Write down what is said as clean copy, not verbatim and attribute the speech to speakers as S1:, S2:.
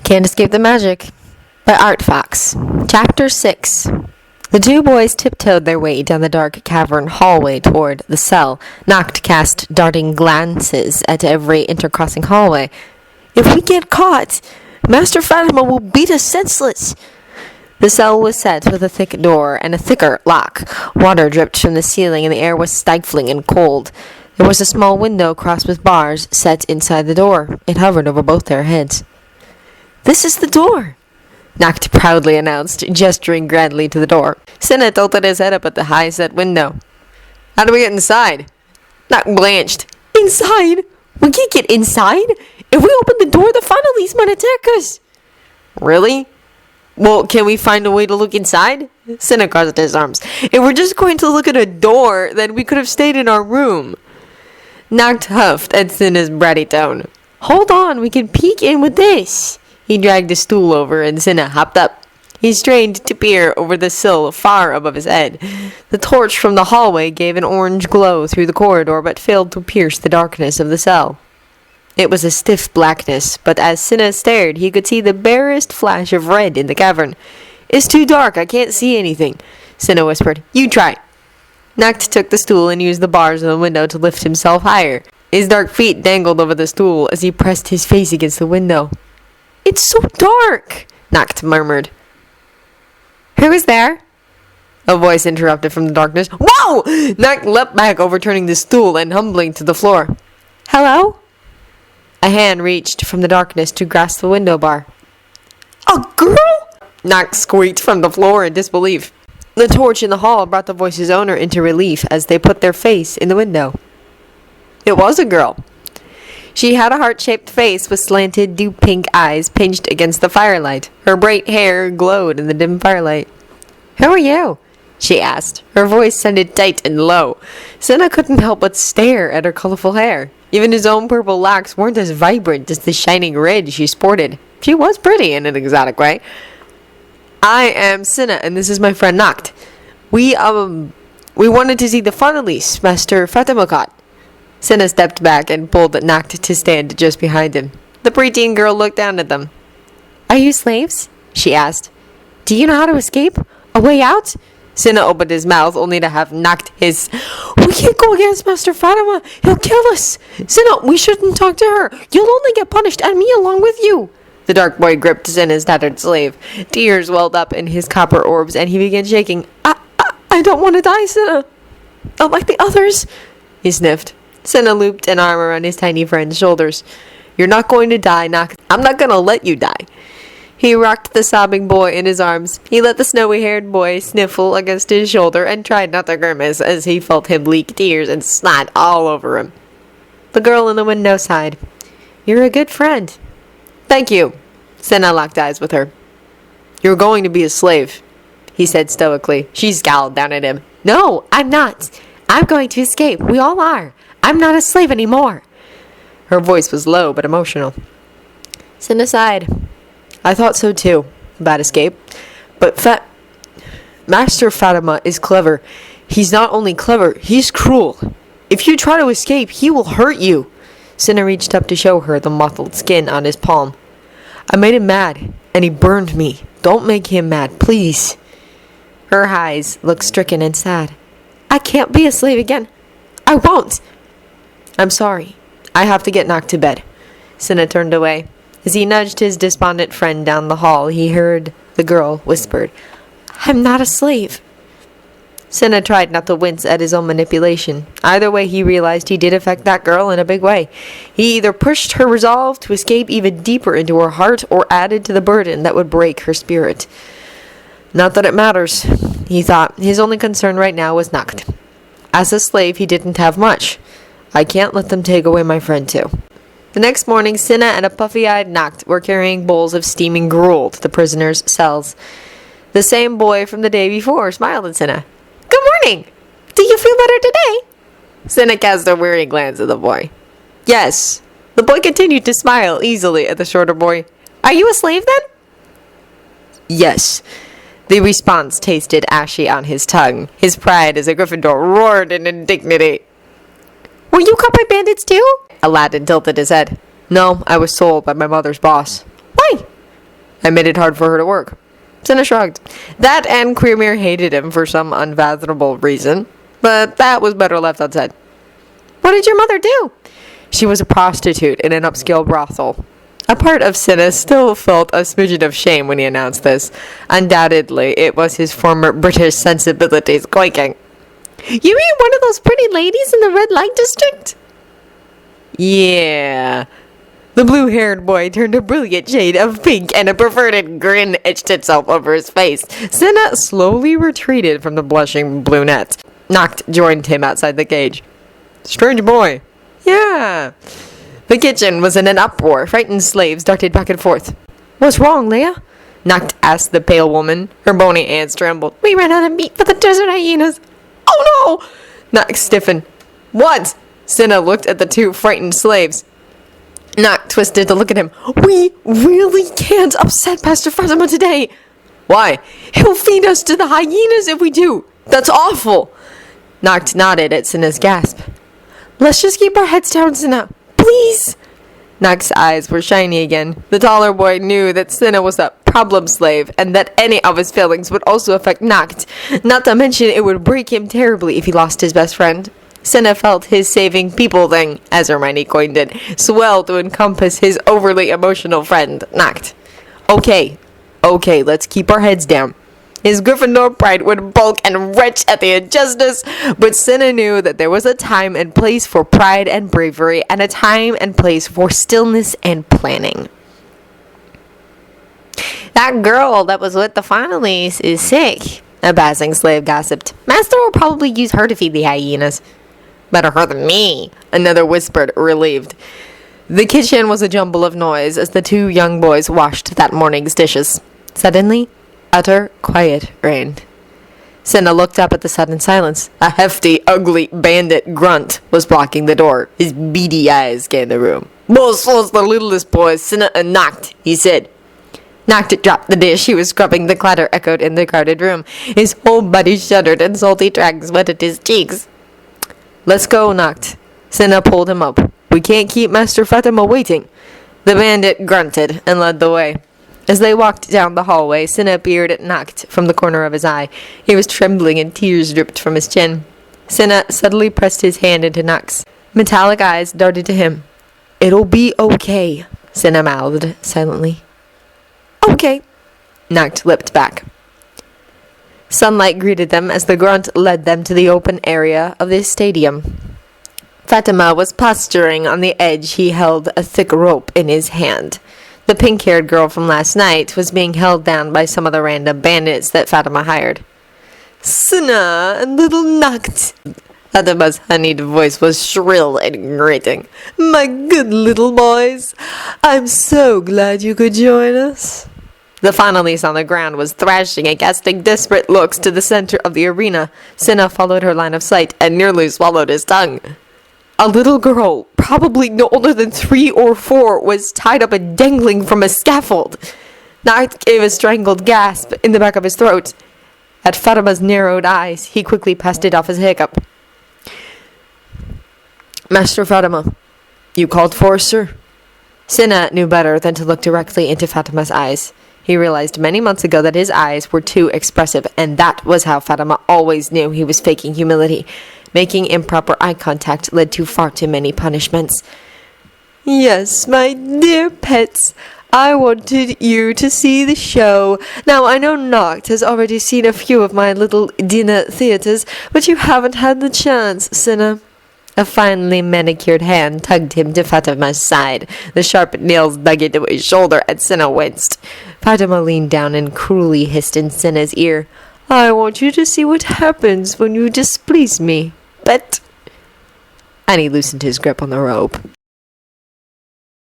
S1: Can't Escape the Magic by Art Fox. Chapter 6. The two boys tiptoed their way down the dark cavern hallway toward the cell. Noct cast darting glances at every intercrossing hallway. "If we get caught, Master Fatima will beat us senseless." The cell was set with a thick door and a thicker lock. Water dripped from the ceiling and the air was stifling and cold. There was a small window crossed with bars set inside the door. It hovered over both their heads. "This is the door," Noct proudly announced, gesturing grandly to the door. Cinna tilted his head up at the high-set window. "How do we get inside?" Noct blanched. "Inside? We can't get inside. If we open the door, the Finalies might attack us." "Really? Well, can we find a way to look inside?" Cinna crossed his arms. "If we're just going to look at a door, then we could have stayed in our room." Noct huffed at Cinna's bratty tone. "Hold on, we can peek in with this." He dragged a stool over and Cinna hopped up. He strained to peer over the sill far above his head. The torch from the hallway gave an orange glow through the corridor but failed to pierce the darkness of the cell. It was a stiff blackness, but as Cinna stared, he could see the barest flash of red in the cavern. "It's too dark, I can't see anything," Cinna whispered. "You try." Noct took the stool and used the bars of the window to lift himself higher. His dark feet dangled over the stool as he pressed his face against the window. "It's so dark," Noct murmured. "Who is there?" A voice interrupted from the darkness. "Whoa!" Noct leapt back, overturning the stool and humbling to the floor. "Hello?" A hand reached from the darkness to grasp the window bar. "A girl?" Noct squeaked from the floor in disbelief. The torch in the hall brought the voice's owner into relief as they put their face in the window. It was a girl. She had a heart-shaped face with slanted, dew-pink eyes pinched against the firelight. Her bright hair glowed in the dim firelight. "Who are you?" she asked. Her voice sounded tight and low. Cinna couldn't help but stare at her colorful hair. Even his own purple locks weren't as vibrant as the shining red she sported. She was pretty in an exotic way. "I am Cinna, and this is my friend Noct. We wanted to see the Finalies, Master Fatima caught." Cinna stepped back and pulled Noct to stand just behind him. The preteen girl looked down at them. "Are you slaves?" she asked. "Do you know how to escape? A way out?" Cinna opened his mouth, only to have Noct hiss, "We can't go against Master Fatima. He'll kill us. Cinna, we shouldn't talk to her. You'll only get punished, and me along with you." The dark boy gripped Cinna's tattered slave. Tears welled up in his copper orbs, and he began shaking. I don't want to die, Cinna. Not like the others," he sniffed. Cinna looped an arm around his tiny friend's shoulders. "You're not going to die, Noct. I'm not going to let you die." He rocked the sobbing boy in his arms. He let the snowy-haired boy sniffle against his shoulder and tried not to grimace as he felt him leak tears and snot all over him. The girl in the window sighed. "You're a good friend." "Thank you." Cinna locked eyes with her. "You're going to be a slave," he said stoically. She scowled down at him. "No, I'm not. I'm going to escape. We all are. I'm not a slave anymore." Her voice was low but emotional. Cinna sighed. "I thought so too, about escape. But Master Fatima is clever. He's not only clever, he's cruel. If you try to escape, he will hurt you." Cinna reached up to show her the mottled skin on his palm. "I made him mad, and he burned me. Don't make him mad, please." Her eyes looked stricken and sad. "I can't be a slave again. I won't." "I'm sorry. I have to get Noct to bed." Cinna turned away. As he nudged his despondent friend down the hall, he heard the girl whispered, "I'm not a slave." Cinna tried not to wince at his own manipulation. Either way, he realized he did affect that girl in a big way. He either pushed her resolve to escape even deeper into her heart or added to the burden that would break her spirit. Not that it matters, he thought. His only concern right now was Noct. As a slave, he didn't have much. I can't let them take away my friend, too. The next morning, Cinna and a puffy-eyed Noct were carrying bowls of steaming gruel to the prisoners' cells. The same boy from the day before smiled at Cinna. "Good morning! Do you feel better today?" Cinna cast a weary glance at the boy. "Yes." The boy continued to smile easily at the shorter boy. "Are you a slave, then?" "Yes." The response tasted ashy on his tongue. His pride as a Gryffindor roared in indignity. "Were you caught by bandits, too?" Aladdin tilted his head. "No, I was sold by my mother's boss." "Why?" I made it hard for her to work. Cinna shrugged. That and Queermere hated him for some unfathomable reason, but that was better left unsaid. What did your mother do? She was a prostitute in an upscale brothel. A part of Cinna still felt a smidgen of shame when he announced this. Undoubtedly, it was his former British sensibilities quaking. You mean one of those pretty ladies in the red light district? Yeah. The blue-haired boy turned a brilliant shade of pink, and a perverted grin etched itself over his face. Cinna slowly retreated from the blushing brunette. Noct joined him outside the cage. Strange boy. Yeah. The kitchen was in an uproar. Frightened slaves darted back and forth. What's wrong, Leia? Noct asked the pale woman. Her bony hands trembled. We ran out of meat for the desert hyenas. Oh no! Noct stiffened. What? Cinna looked at the two frightened slaves. Noct twisted to look at him. We really can't upset Pastor Fatima today. Why? He'll feed us to the hyenas if we do. That's awful. Noct nodded at Cinna's gasp. Let's just keep our heads down, Cinna. Please! Noct's eyes were shiny again. The taller boy knew that Cinna was a problem slave, and that any of his failings would also affect Noct. Not to mention it would break him terribly if he lost his best friend. Cinna felt his saving people thing, as Hermione coined it, swell to encompass his overly emotional friend, Noct. Okay, let's keep our heads down. His Gryffindor pride would bulk and retch at the injustice, but Cinna knew that there was a time and place for pride and bravery, and a time and place for stillness and planning. That girl that was with the Finaleys is sick, a passing slave gossiped. Master will probably use her to feed the hyenas. Better her than me, another whispered, relieved. The kitchen was a jumble of noise as the two young boys washed that morning's dishes. Suddenly, utter quiet reigned. Cinna looked up at the sudden silence. A hefty, ugly bandit grunt was blocking the door. His beady eyes scanned the room. Both was the littlest boys, Cinna and Noct, he said. Noct dropped the dish he was scrubbing. The clatter echoed in the crowded room. His whole body shuddered and salty tracks wetted his cheeks. Let's go, Noct. Cinna pulled him up. We can't keep Master Fatima waiting. The bandit grunted and led the way. As they walked down the hallway, Cinna peered at Noct from the corner of his eye. He was trembling and tears dripped from his chin. Cinna suddenly pressed his hand into Noct's. Metallic eyes darted to him. It'll be okay, Cinna mouthed silently. Okay, Noct lipped back. Sunlight greeted them as the grunt led them to the open area of the stadium. Fatima was posturing on the edge. He held a thick rope in his hand. The pink-haired girl from last night was being held down by some of the random bandits that Fatima hired. Cinna and little Noct. Fatima's honeyed voice was shrill and grating. My good little boys, I'm so glad you could join us. The Finaleys on the ground was thrashing and casting desperate looks to the center of the arena. Cinna followed her line of sight and nearly swallowed his tongue. A little girl, probably no older than 3 or 4, was tied up and dangling from a scaffold. Noct gave a strangled gasp in the back of his throat. At Fatima's narrowed eyes, he quickly passed it off as a hiccup. Master Fatima, you called for us, sir? Cinna knew better than to look directly into Fatima's eyes. He realized many months ago that his eyes were too expressive, and that was how Fatima always knew he was faking humility. Making improper eye contact led to far too many punishments. Yes, my dear pets, I wanted you to see the show. Now, I know Noct has already seen a few of my little dinner theaters, but you haven't had the chance, Cinna. A finely manicured hand tugged him to Fatima's side. The sharp nails dug into his shoulder, and Cinna winced. Fatima leaned down and cruelly hissed in Cinna's ear. I want you to see what happens when you displease me, pet. And he loosened his grip on the rope.